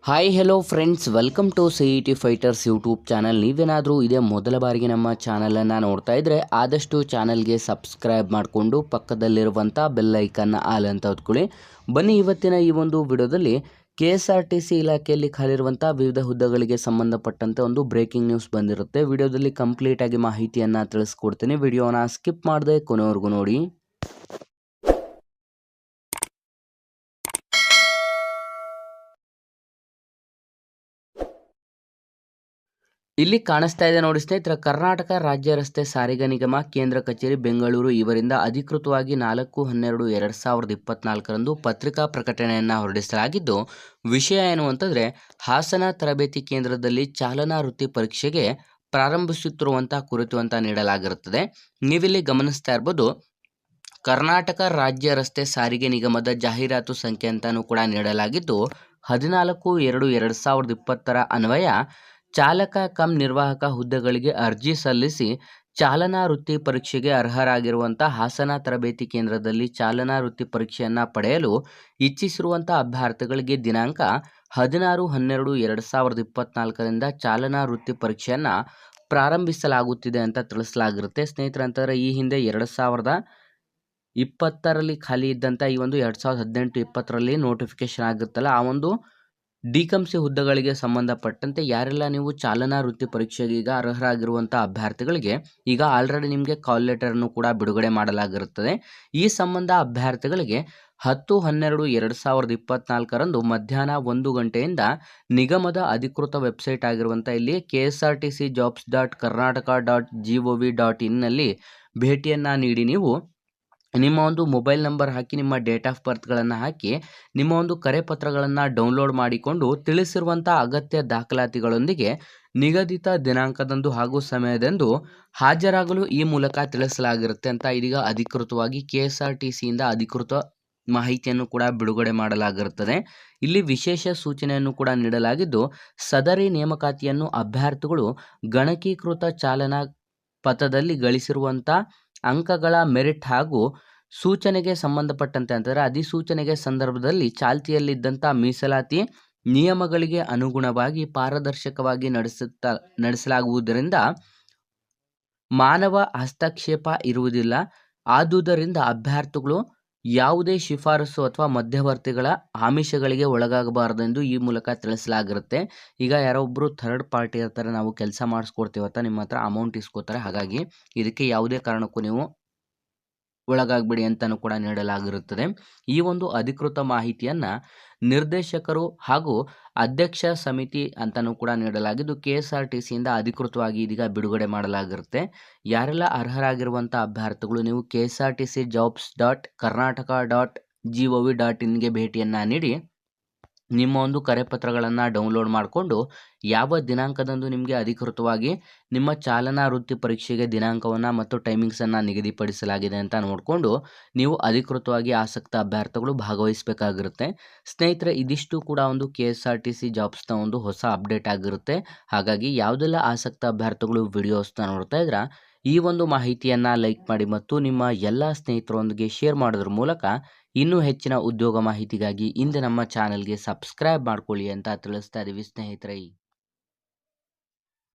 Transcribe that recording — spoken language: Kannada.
Hi hello friends, welcome to CET fighters YouTube channel. ನೀವೇನಾದರೂ ಇದೇ ಮೊದಲ ಬಾರಿಗೆ ನಮ್ಮ ಚಾನಲನ್ನು ನೋಡ್ತಾ ಇದ್ದರೆ ಆದಷ್ಟು ಚಾನಲ್ಗೆ ಸಬ್ಸ್ಕ್ರೈಬ್ ಮಾಡಿಕೊಂಡು ಪಕ್ಕದಲ್ಲಿರುವಂಥ ಬೆಲ್ ಐಕನ್ನ ಆಲ್ ಅಂತ ಹೊತ್ಕೊಳ್ಳಿ. ಬನ್ನಿ, ಇವತ್ತಿನ ಈ ಒಂದು ವಿಡಿಯೋದಲ್ಲಿ KSRTC ಇಲಾಖೆಯಲ್ಲಿ ಖಾಲಿರುವಂಥ ವಿವಿಧ ಹುದ್ದೆಗಳಿಗೆ ಸಂಬಂಧಪಟ್ಟಂತೆ ಒಂದು ಬ್ರೇಕಿಂಗ್ ನ್ಯೂಸ್ ಬಂದಿರುತ್ತೆ. ವಿಡಿಯೋದಲ್ಲಿ ಕಂಪ್ಲೀಟಾಗಿ ಮಾಹಿತಿಯನ್ನು ತಿಳಿಸ್ಕೊಡ್ತೀನಿ. ವಿಡಿಯೋನ ಸ್ಕಿಪ್ ಮಾಡದೆ ಕೊನೆವರೆಗೂ ನೋಡಿ. ಇಲ್ಲಿ ಕಾಣಿಸ್ತಾ ಇದೆ ನೋಡಿ ಸ್ನೇಹಿತರೆ, ಕರ್ನಾಟಕ ರಾಜ್ಯ ರಸ್ತೆ ಸಾರಿಗೆ ನಿಗಮ ಕೇಂದ್ರ ಕಚೇರಿ ಬೆಂಗಳೂರು ಇವರಿಂದ ಅಧಿಕೃತವಾಗಿ 4/12/2024 ಪತ್ರಿಕಾ ಪ್ರಕಟಣೆಯನ್ನು ಹೊರಡಿಸಲಾಗಿದ್ದು, ವಿಷಯ ಏನು ಅಂತಂದರೆ ಹಾಸನ ತರಬೇತಿ ಕೇಂದ್ರದಲ್ಲಿ ಚಾಲನಾ ವೃತ್ತಿ ಪರೀಕ್ಷೆಗೆ ಪ್ರಾರಂಭಿಸುತ್ತಿರುವಂಥ ಕುರಿತು ಅಂತ ನೀಡಲಾಗಿರುತ್ತದೆ. ನೀವಿಲ್ಲಿ ಗಮನಿಸ್ತಾ ಇರ್ಬೋದು, ಕರ್ನಾಟಕ ರಾಜ್ಯ ರಸ್ತೆ ಸಾರಿಗೆ ನಿಗಮದ ಜಾಹೀರಾತು ಸಂಖ್ಯೆ ಅಂತಾನೂ ಕೂಡ ನೀಡಲಾಗಿದ್ದು, 14/2/2020 ಅನ್ವಯ ಚಾಲಕ ಕಮ್ ನಿರ್ವಾಹಕ ಹುದ್ದೆಗಳಿಗೆ ಅರ್ಜಿ ಸಲ್ಲಿಸಿ ಚಾಲನಾ ವೃತ್ತಿ ಪರೀಕ್ಷೆಗೆ ಅರ್ಹರಾಗಿರುವಂಥ ಹಾಸನ ತರಬೇತಿ ಕೇಂದ್ರದಲ್ಲಿ ಚಾಲನಾ ವೃತ್ತಿ ಪರೀಕ್ಷೆಯನ್ನು ಪಡೆಯಲು ಇಚ್ಛಿಸಿರುವಂಥ ಅಭ್ಯರ್ಥಿಗಳಿಗೆ ದಿನಾಂಕ 16/12/2024 ಚಾಲನಾ ವೃತ್ತಿ ಪರೀಕ್ಷೆಯನ್ನು ಪ್ರಾರಂಭಿಸಲಾಗುತ್ತಿದೆ ಅಂತ ತಿಳಿಸಲಾಗಿರುತ್ತೆ. ಸ್ನೇಹಿತರೆ, ಅಂತಂದರೆ ಈ ಹಿಂದೆ 2020ರಲ್ಲಿ ಖಾಲಿ ಇದ್ದಂಥ ಈ ಒಂದು 2018-20 ನೋಟಿಫಿಕೇಶನ್ ಆಗುತ್ತಲ್ಲ, ಆ ಒಂದು ಡಿಕಂಸಿ ಹುದ್ದೆಗಳಿಗೆ ಸಂಬಂಧಪಟ್ಟಂತೆ ಯಾರೆಲ್ಲ ನೀವು ಚಾಲನಾ ವೃತ್ತಿ ಪರೀಕ್ಷೆಗೆ ಈಗ ಅರ್ಹರಾಗಿರುವಂಥ ಅಭ್ಯರ್ಥಿಗಳಿಗೆ ಈಗ ಆಲ್ರೆಡಿ ನಿಮಗೆ ಕಾಲ್ ಲೆಟರನ್ನು ಕೂಡ ಬಿಡುಗಡೆ ಮಾಡಲಾಗಿರುತ್ತದೆ. ಈ ಸಂಬಂಧ ಅಭ್ಯರ್ಥಿಗಳಿಗೆ 10/12/2024 ಮಧ್ಯಾಹ್ನ 1 ಗಂಟೆಯಿಂದ ನಿಗಮದ ಅಧಿಕೃತ ವೆಬ್ಸೈಟ್ ಆಗಿರುವಂಥ ಇಲ್ಲಿ ksrtcjobs.karnataka.gov.in ನಲ್ಲಿ ಭೇಟಿಯನ್ನು ನೀಡಿ ನೀವು ನಿಮ್ಮ ಒಂದು ಮೊಬೈಲ್ ನಂಬರ್ ಹಾಕಿ, ನಿಮ್ಮ ಡೇಟ್ ಆಫ್ ಬರ್ತ್ಗಳನ್ನು ಹಾಕಿ, ನಿಮ್ಮ ಒಂದು ಕರೆ ಪತ್ರಗಳನ್ನು ಡೌನ್ಲೋಡ್ ಮಾಡಿಕೊಂಡು ತಿಳಿಸಿರುವಂಥ ಅಗತ್ಯ ದಾಖಲಾತಿಗಳೊಂದಿಗೆ ನಿಗದಿತ ದಿನಾಂಕದಂದು ಹಾಗೂ ಸಮಯದಂದು ಹಾಜರಾಗಲು ಈ ಮೂಲಕ ತಿಳಿಸಲಾಗಿರುತ್ತೆ ಅಂತ ಇದೀಗ ಅಧಿಕೃತವಾಗಿ KSRTCಯಿಂದ ಅಧಿಕೃತ ಮಾಹಿತಿಯನ್ನು ಕೂಡ ಬಿಡುಗಡೆ ಮಾಡಲಾಗಿರುತ್ತದೆ. ಇಲ್ಲಿ ವಿಶೇಷ ಸೂಚನೆಯನ್ನು ಕೂಡ ನೀಡಲಾಗಿದ್ದು, ಸದರಿ ನೇಮಕಾತಿಯನ್ನು ಅಭ್ಯರ್ಥಿಗಳು ಗಣಕೀಕೃತ ಚಾಲನಾ ಪಥದಲ್ಲಿ ಗಳಿಸಿರುವಂಥ ಅಂಕಗಳ ಮೆರಿಟ್ ಹಾಗೂ ಸೂಚನೆಗೆ ಸಂಬಂಧಪಟ್ಟಂತೆ ಅಂದರೆ ಅಧಿಸೂಚನೆಗೆ ಸಂದರ್ಭದಲ್ಲಿ ಚಾಲ್ತಿಯಲ್ಲಿದ್ದಂಥ ಮೀಸಲಾತಿ ನಿಯಮಗಳಿಗೆ ಅನುಗುಣವಾಗಿ ಪಾರದರ್ಶಕವಾಗಿ ನಡೆಸಲಾಗುವುದರಿಂದ ಮಾನವ ಹಸ್ತಕ್ಷೇಪ ಇರುವುದಿಲ್ಲ. ಆದುದರಿಂದ ಅಭ್ಯರ್ಥಿಗಳು ಯಾವುದೇ ಶಿಫಾರಸು ಅಥವಾ ಮಧ್ಯವರ್ತಿಗಳ ಆಮಿಷಗಳಿಗೆ ಒಳಗಾಗಬಾರದೆಂದು ಈ ಮೂಲಕ ತಿಳಿಸಲಾಗಿರುತ್ತೆ. ಈಗ ಯಾರೊಬ್ಬರು ಥರ್ಡ್ ಪಾರ್ಟಿ ಇರ್ತಾರೆ, ನಾವು ಕೆಲಸ ಮಾಡಿಸ್ಕೊಡ್ತೀವತ್ತ ನಿಮ್ಮ ಹತ್ರ ಅಮೌಂಟ್ ಇಸ್ಕೋತಾರೆ, ಹಾಗಾಗಿ ಇದಕ್ಕೆ ಯಾವುದೇ ಕಾರಣಕ್ಕೂ ನೀವು ಒಳಗಾಗಬೇಡಿ ಅಂತಲೂ ಕೂಡ ನೀಡಲಾಗಿರುತ್ತದೆ. ಈ ಒಂದು ಅಧಿಕೃತ ಮಾಹಿತಿಯನ್ನು ನಿರ್ದೇಶಕರು ಹಾಗೂ ಅಧ್ಯಕ್ಷ ಸಮಿತಿ ಅಂತಲೂ ಕೂಡ ನೀಡಲಾಗಿದ್ದು, KSRTCಯಿಂದ ಅಧಿಕೃತವಾಗಿ ಇದೀಗ ಬಿಡುಗಡೆ ಮಾಡಲಾಗಿರುತ್ತೆ. ಯಾರೆಲ್ಲ ಅರ್ಹರಾಗಿರುವಂಥ ಅಭ್ಯರ್ಥಿಗಳು ನೀವು ksrtcjobs.karnataka.gov.in ಭೇಟಿಯನ್ನು ನೀಡಿ ನಿಮ್ಮ ಒಂದು ಕರೆಪತ್ರಗಳನ್ನು ಡೌನ್ಲೋಡ್ ಮಾಡಿಕೊಂಡು ಯಾವ ದಿನಾಂಕದಂದು ನಿಮಗೆ ಅಧಿಕೃತವಾಗಿ ನಿಮ್ಮ ಚಾಲನಾ ವೃತ್ತಿ ಪರೀಕ್ಷೆಗೆ ದಿನಾಂಕವನ್ನು ಮತ್ತು ಟೈಮಿಂಗ್ಸನ್ನು ನಿಗದಿಪಡಿಸಲಾಗಿದೆ ಅಂತ ನೋಡಿಕೊಂಡು ನೀವು ಅಧಿಕೃತವಾಗಿ ಆಸಕ್ತ ಅಭ್ಯರ್ಥಿಗಳು ಭಾಗವಹಿಸಬೇಕಾಗಿರುತ್ತೆ. ಸ್ನೇಹಿತರೆ, ಇದಿಷ್ಟು ಕೂಡ ಒಂದು KSRTC ಜಾಬ್ಸ್ನ ಒಂದು ಹೊಸ ಅಪ್ಡೇಟ್ ಆಗಿರುತ್ತೆ. ಹಾಗಾಗಿ ಯಾವುದೆಲ್ಲ ಆಸಕ್ತ ಅಭ್ಯರ್ಥಿಗಳು ವಿಡಿಯೋಸ್ನ ನೋಡ್ತಾ ಇದ್ರೆ ಈ ಒಂದು ಮಾಹಿತಿಯನ್ನು ಲೈಕ್ ಮಾಡಿ ಮತ್ತು ನಿಮ್ಮ ಎಲ್ಲ ಸ್ನೇಹಿತರೊಂದಿಗೆ ಶೇರ್ ಮಾಡೋದ್ರ ಮೂಲಕ ಇನ್ನೂ ಹೆಚ್ಚಿನ ಉದ್ಯೋಗ ಮಾಹಿತಿಗಾಗಿ ಇಂದು ನಮ್ಮ ಚಾನಲ್ಗೆ ಸಬ್ಸ್ಕ್ರೈಬ್ ಮಾಡ್ಕೊಳ್ಳಿ ಅಂತ ತಿಳಿಸ್ತಾ ಇದ್ದೀವಿ ಸ್ನೇಹಿತರೆ.